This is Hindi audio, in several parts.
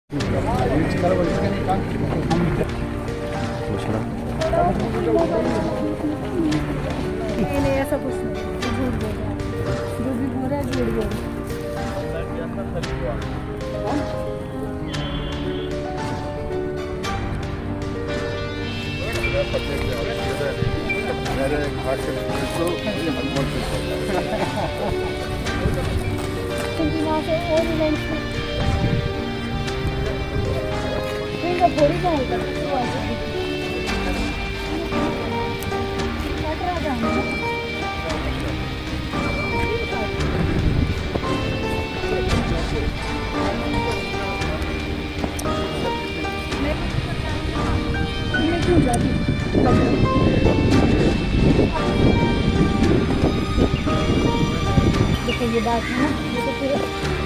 नहीं ऐसा कुछ नहीं, झूठ बोल रहा है, जो भी बोल रहा है झूठ बोल रहा है। क्योंकि वहाँ से और इवेंट्स में थोड़ी ना होता क्यों जाती देखिए ये बात है ना, ये तो फिर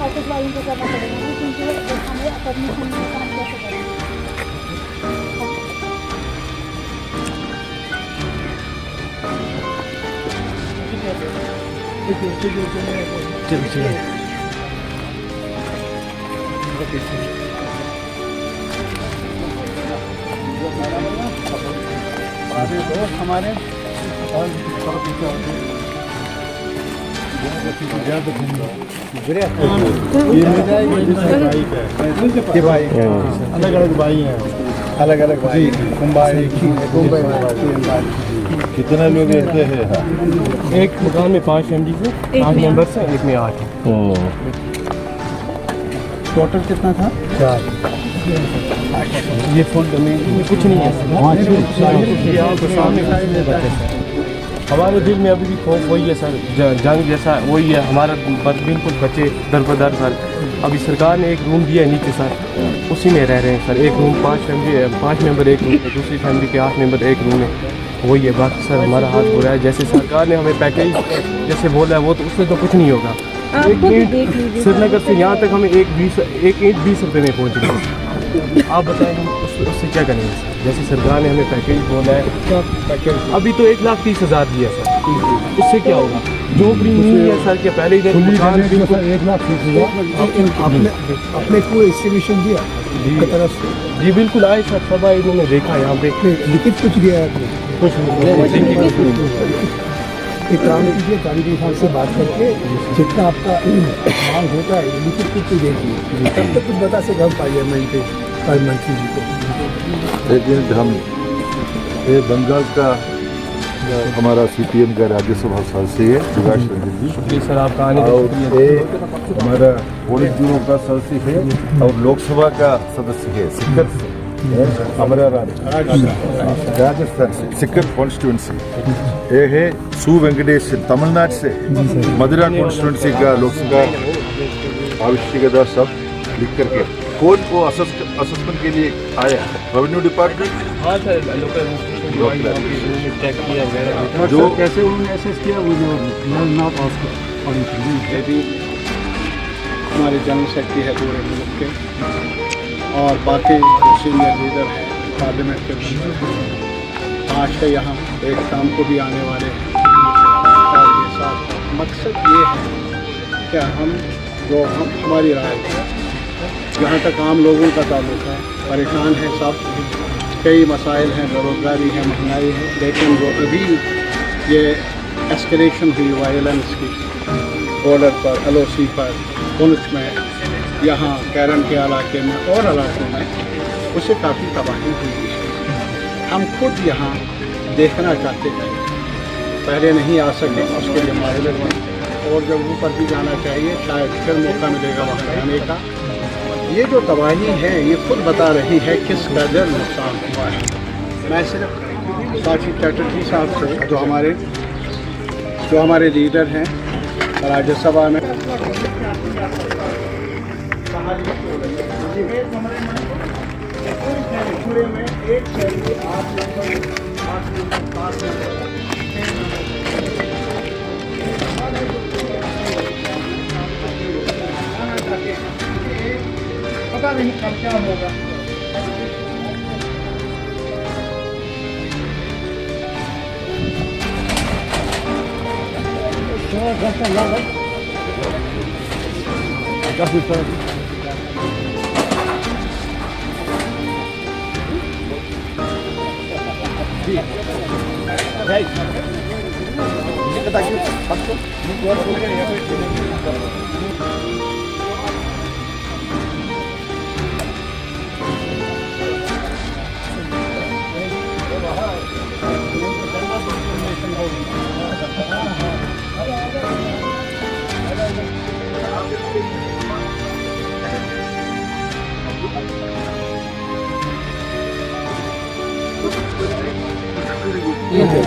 ऑफिस वालों को करना पड़ेगा ना, क्योंकि हमें परमिशन में काम कैसे करेंगे। दोस्त हमारे और अलग अलग भाई हैं, अलग अलग भाई मुंबई कितने लोग रहते हैं? एक मकान में 5 फैमिली से 5 मेंबर से, एक में 8 है। टोटल कितना था? 4। ये फुल जमीन में कुछ नहीं है। हमारे दिल में अभी भी खौफ वही है सर, जंग जैसा वही है हमारा, बिल्कुल बच्चे दरबदर सर। अभी सरकार ने एक रूम दिया है नीचे सर, उसी में रह रहे हैं सर। एक रूम 5 मेंबर एक रूम में, दूसरी फैमिली के 8 मेंबर एक रूम में, वही है। बाकी सर हमारा हाथ बुरा है। जैसे सरकार ने हमें पैकेज जैसे बोला है वो तो उससे तो कुछ नहीं होगा। एक ईंट श्रीनगर से यहाँ तक हमें एक ईंट 20 रुपये में पहुँच गई। आप बताएं हम उससे क्या करेंगे सर? जैसे सरकार ने हमें पैकेज बोला है, अभी तो 1,30,000 दिया सर, उससे क्या होगा? झोपड़ी नहीं है सर के पहले ही 1,30,000 अपने को एस्टिमेशन दिया तरफ से? जी बिल्कुल आए सर, सब आए, इन्होंने देखा यहाँ पे। लिखित कुछ दिया है आपने? कुछ नहीं। एक काम कीजिए, गाड़ी के हिसाब से बात करके जितना आपका मांग होता है लिखित कुछ देखिए, तब तक कुछ बता से हम पाइए मंत्री जी को। लेकिन हम ये बंगाल का हमारा CPM का राज्यसभा सदस्य है प्रकाश रंजन जी, शुक्रिया सर आपका आने का। और ये हमारा पोलित ब्यूरो का सदस्य है और लोकसभा का सदस्य है सिक्कर से, हमारा राजस्थान से सिक्कर कॉन्स्टिट्यूंसी। ये है सु वेंकटेश तमिलनाडु से, मदुरा कॉन्स्टिट्यूंसी का लोकसभा आवश्यकता सब लिख करके कौन को असेसमेंट के लिए आया? Revenue department. हाँ सर, लोकल चेक किया वगैरह जो कैसे उन्होंने एसेस किया वो जो नॉट हमारे जनरल सेक्रेटरी है पूरे मुल्क के, और बाकी जो सीनियर लीडर हैं पार्लियामेंट के, 5 है यहाँ, एक शाम को भी आने वाले हैं। और ये साथ मकसद ये है कि हमारी राय जहाँ तक आम लोगों का ताल्लुक है, परेशान हैं सब, कई मसाइल हैं, बेरोज़गारी है, महंगाई है, लेकिन वो अभी ये एस्केलेशन हुई वायलेंस की बॉर्डर पर, LOC पर, पुंछ में, यहाँ कैरन के इलाके में और इलाकों में, उससे काफ़ी तबाही हुई है। हम खुद यहाँ देखना चाहते थे, पहले नहीं आ सके, उसके लिए माहिर बने, और जब ऊपर भी जाना चाहिए, शायद फिर मौका मिलेगा वहाँ जाने का। ये जो तबाही है ये खुद बता रही है किस कदर नुकसान हुआ है। मैं सिर्फ साक्षी चैटर्जी साहब से, जो हमारे लीडर हैं राज्यसभा में, पता नहीं कब क्या होगा।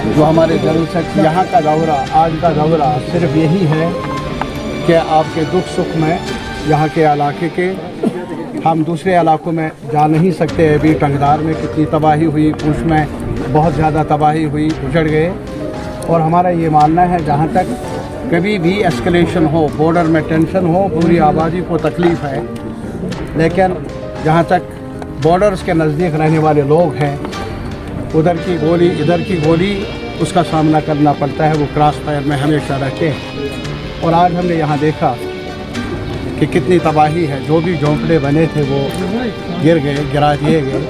जो हमारे जनरल सेक्रेटरी यहाँ का दौरा, आज का दौरा सिर्फ यही है कि आपके दुख सुख में यहाँ के इलाके के, हम दूसरे इलाकों में जा नहीं सकते। अभी टंगदार में कितनी तबाही हुई, पूंछ में बहुत ज़्यादा तबाही हुई, उजड़ गए। और हमारा ये मानना है जहाँ तक कभी भी एस्केलेशन हो, बॉर्डर में टेंशन हो, पूरी आबादी को तकलीफ़ है, लेकिन जहाँ तक बॉर्डर्स के नज़दीक रहने वाले लोग हैं, उधर की गोली इधर की गोली, उसका सामना करना पड़ता है। वो क्रॉस फायर में हमेशा रहते हैं। और आज हमने यहाँ देखा कि कितनी तबाही है। जो भी झोंपड़े बने थे वो गिर गए, गिरा दिए गए।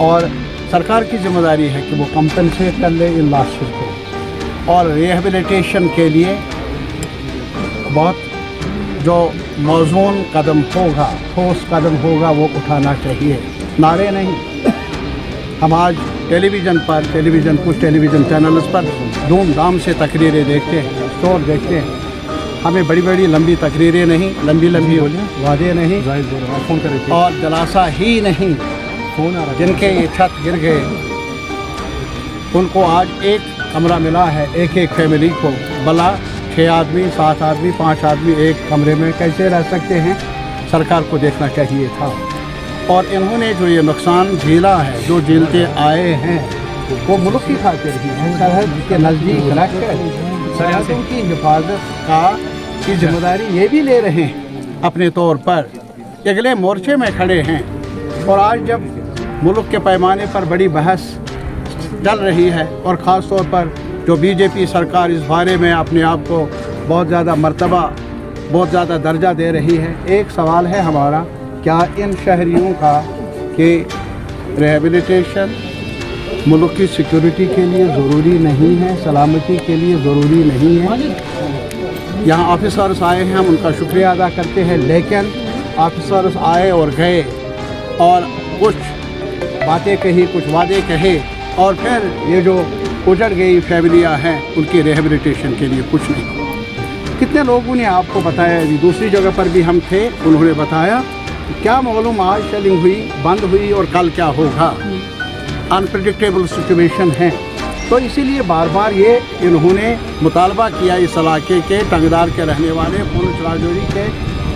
और सरकार की जिम्मेदारी है कि वो कंपनसेट कर ले इन लॉसेस को, और रिहेबिलिटेशन के लिए बहुत जो मौजून कदम होगा, ठोस कदम होगा, वो उठाना चाहिए, नारे नहीं। हम आज टेलीविज़न पर, कुछ टेलीविज़न चैनल्स पर धूमधाम से तकरीरें देखते हैं, शोर देखते हैं। हमें बड़ी बड़ी लंबी तकरीरें नहीं, लंबी वादे नहीं, और जलासा ही नहीं। जिनके ये छत गिर गए, उनको आज एक कमरा मिला है, एक एक फैमिली को। भला 6 आदमी, 7 आदमी, 5 आदमी एक कमरे में कैसे रह सकते हैं? सरकार को देखना चाहिए था। और इन्होंने जो ये नुकसान झेला है, जो झेलते आए हैं, वो मुल्क की खातिर ही है। सरहद के नज़दीक रख कर सरहदों की हिफाजत की जिम्मेदारी ये भी ले रहे हैं अपने तौर पर, अगले मोर्चे में खड़े हैं। और आज जब मुल्क के पैमाने पर बड़ी बहस चल रही है, और ख़ास तौर पर जो बीजेपी सरकार इस बारे में अपने आप को बहुत ज़्यादा मर्तबा, बहुत ज़्यादा दर्जा दे रही है, एक सवाल है हमारा, क्या इन शहरियों का कि रिहेबिलिटेशन मुल्क की सिक्योरिटी के लिए ज़रूरी नहीं है, सलामती के लिए ज़रूरी नहीं है? यहाँ ऑफिसर्स आए हैं, हम उनका शुक्रिया अदा करते हैं, लेकिन ऑफिसर्स आए और गए, और कुछ बातें कही, कुछ वादे कहे, और फिर ये जो उजड़ गई फैमिलियाँ हैं, उनकी रिहेबिलिटेशन के लिए कुछ नहीं। कितने लोगों ने आपको बताया, दूसरी जगह पर भी हम थे, उन्होंने बताया, क्या मालूम आज शेलिंग हुई, बंद हुई, और कल क्या होगा। अनप्रेडिक्टेबल सिचुएशन है। तो इसीलिए बार बार ये इन्होंने मुतालबा किया इस इलाके के, टंगदार के रहने वाले, पुंछ राजौरी के,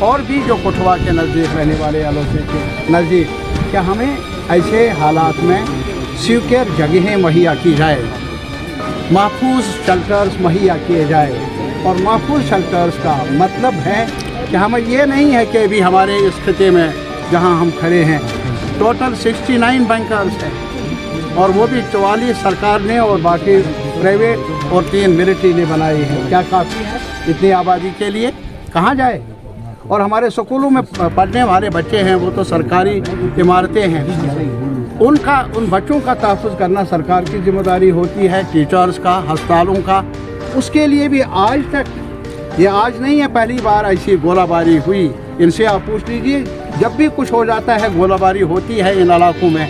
और भी जो कोटवा के नज़दीक रहने वाले अलोसे के नज़दीक, क्या हमें ऐसे हालात में सिक्योर जगहें मुहैया की जाए, महफूज शेल्टर्स मुहैया किए जाए। और महफूज शेल्टर्स का मतलब है कि हमें ये नहीं है कि अभी हमारे इस खिते में जहां हम खड़े हैं टोटल 69 बैंकर्स हैं, और वो भी 44 सरकार ने और बाकी प्राइवेट और 3 मिलिट्री ने बनाए हैं। क्या काफ़ी है इतनी आबादी के लिए? कहाँ जाए? और हमारे स्कूलों में पढ़ने वाले बच्चे हैं, वो तो सरकारी इमारतें हैं, उन बच्चों का तहफ़्फ़ुज़ करना सरकार की जिम्मेदारी होती है, टीचर्स का, अस्पतालों का। उसके लिए भी आज तक, ये आज नहीं है पहली बार ऐसी गोलाबारी हुई। इनसे आप पूछ लीजिए, जब भी कुछ हो जाता है गोलाबारी होती है इन इलाकों में।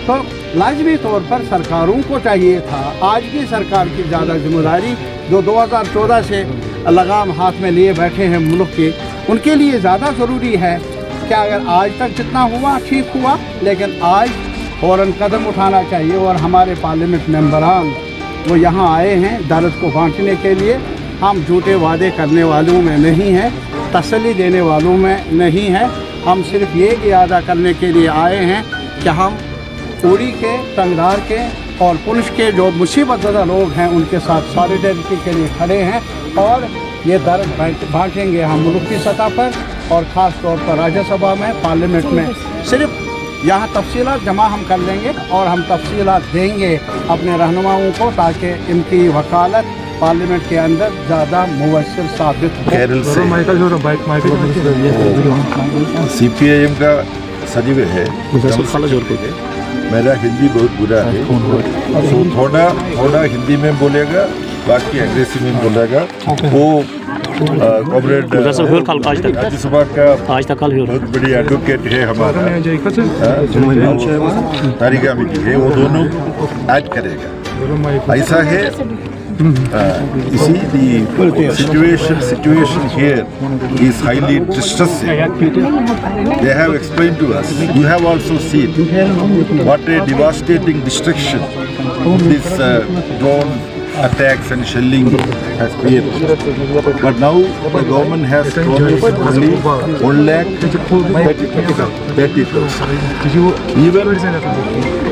तो लाजमी तौर पर सरकारों को चाहिए था, आज की सरकार की ज़्यादा जिम्मेदारी, जो 2014 से लगाम हाथ में लिए बैठे हैं मुल्क के, उनके लिए ज़्यादा ज़रूरी है कि अगर आज तक जितना हुआ ठीक हुआ, लेकिन आज फ़ौरन कदम उठाना चाहिए। और हमारे पार्लियामेंट मेंबरान वो यहाँ आए हैं दर्द को बांटने के लिए। हम झूठे वादे करने वालों में नहीं हैं, तसल्ली देने वालों में नहीं है। हम सिर्फ ये इरादा करने के लिए आए हैं कि हम उड़ी के, टंगदार के और पुंछ के जो मुसीबत ज़दा लोग हैं उनके साथ सॉलिडेरिटी के लिए खड़े हैं, और ये दर्द बांटेंगे हम मुल्क की सतह पर, और ख़ास तौर पर राज्यसभा में, पार्लियामेंट में। सिर्फ यहाँ तफसीलात जमा हम कर लेंगे, और हम तफसीलात देंगे अपने रहनुमाओं को, ताकि इनकी वकालत पार्लियामेंट के अंदर ज़्यादा मुवस्सिर साबित हो। केरल से CPIM का सचिव है, मेरा हिंदी बहुत बुरा है, तो थोड़ा हिंदी में बोलेगा, बाकी अंग्रेजी में बोलेगा। वो कॉमरेड राज्यसभा का बहुत बड़ी एडवोकेट है हमारा, तारिका मिली है, वो दोनों ऐड करेगा। ऐसा है, you see the situation here is highly distressing. They have explained to us. You have also seen what a devastating destruction this drone attacks and shelling has created. But now the government has promised only 1,30,000. Even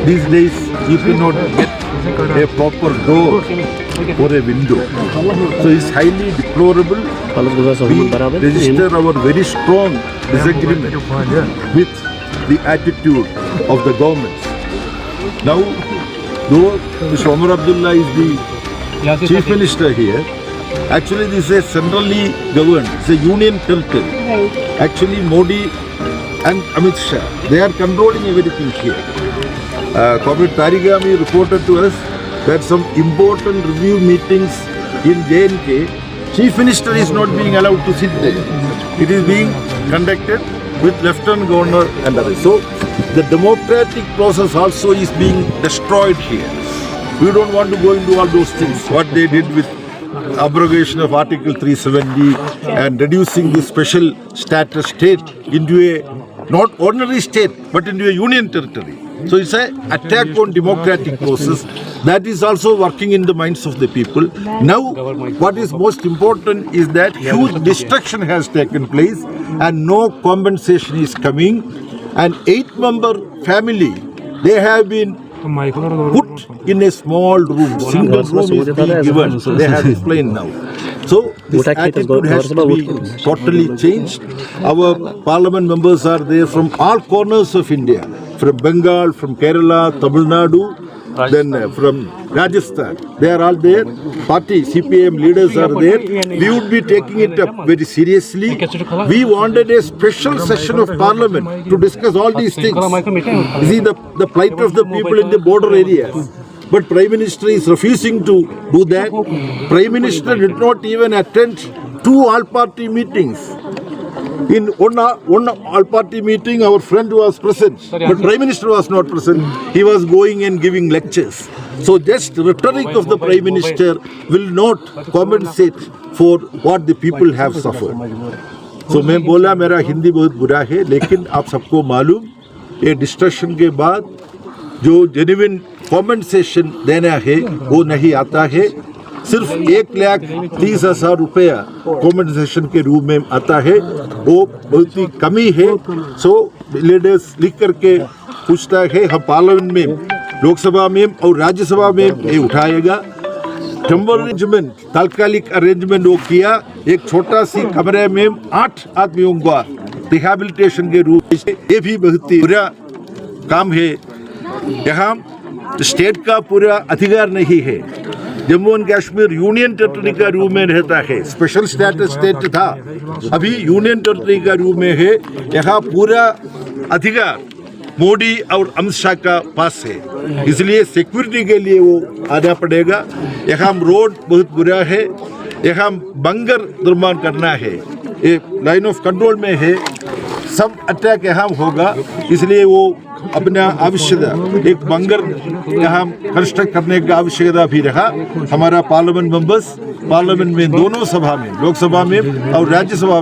these days you cannot get a proper door or a window. So it's highly deplorable. We register our very strong disagreement with the attitude of the government. Now, though Mr. Omar Abdullah is the Chief Minister here, actually this is centrally governed, it's a union territory. Actually Modi and Amit Shah, they are controlling everything here. Comrade Tarigami reported to us that some important review meetings in JNK, Chief Minister is not being allowed to sit there. It is being conducted with Lieutenant Governor and others. So the democratic process also is being destroyed here. We don't want to go into all those things, what they did with abrogation of Article 370 and reducing the special status state into a not ordinary state but into a union territory. So it's an attack on democratic process that is also working in the minds of the people. Now what is most important is that huge destruction has taken place and no compensation is coming. An 8-member family, they have been put in a small room, single room is being given, they have explained now. So this attitude has to be totally changed. Our parliament members are there from all corners of India, from Bengal, from Kerala, Tamil Nadu, then from Rajasthan. They are all there. Party CPM leaders are there. We would be taking it up very seriously. We wanted a special session of parliament to discuss all these things. You see the plight of the people in the border areas. But Prime Minister is refusing to do that. Prime Minister did not even attend 2 all-party meetings. In one all-party meeting, our friend was present, but Prime Minister was not present. He was going and giving lectures. So just rhetoric of the Prime Minister will not compensate for what the people have suffered. So मैं बोला मेरा हिंदी बहुत बुरा है, लेकिन आप सबको मालूम ये डिस्ट्रक्शन के बाद जो जेन्युइन कॉम्पेंसेशन देना है वो नहीं आता है। सिर्फ 1,30,000 रुपया कॉम्पेंसेशन के रूप में आता है, वो बहुत ही कमी है। सो लीडर्स लिख करके पूछता है, हम पार्लियामेंट में, लोकसभा में और राज्यसभा में ये उठाएगा। टेम्पररी अरेंजमेंट, तात्कालिक अरेंजमेंट वो किया, एक छोटा सी कमरे में 8 आदमियों का रिहैबिलिटेशन के रूप में, ये भी बहुत ही बुरा काम है। यहाँ स्टेट का पूरा अधिकार नहीं है। Jammu and Kashmir union territory का रूप में रहता है, स्पेशल स्टेटस स्टेट था, अभी यूनियन टेरिटरी का रूप में है। यहाँ पूरा अधिकार मोदी और अमित शाह का पास है, इसलिए सिक्योरिटी के लिए वो आना पड़ेगा। यहाँ रोड बहुत बुरा है, यहाँ बंकर निर्माण करना है, ये लाइन ऑफ कंट्रोल में है, सब अटैक यहाँ होगा, इसलिए वो अपना आवश्यकता एक बंगर यहाँ कंस्ट्रक्ट करने का आवश्यकता भी रहा। हमारा पार्लियामेंट मेंबर्स पार्लियामेंट में दोनों सभा में, लोकसभा में और राज्यसभा में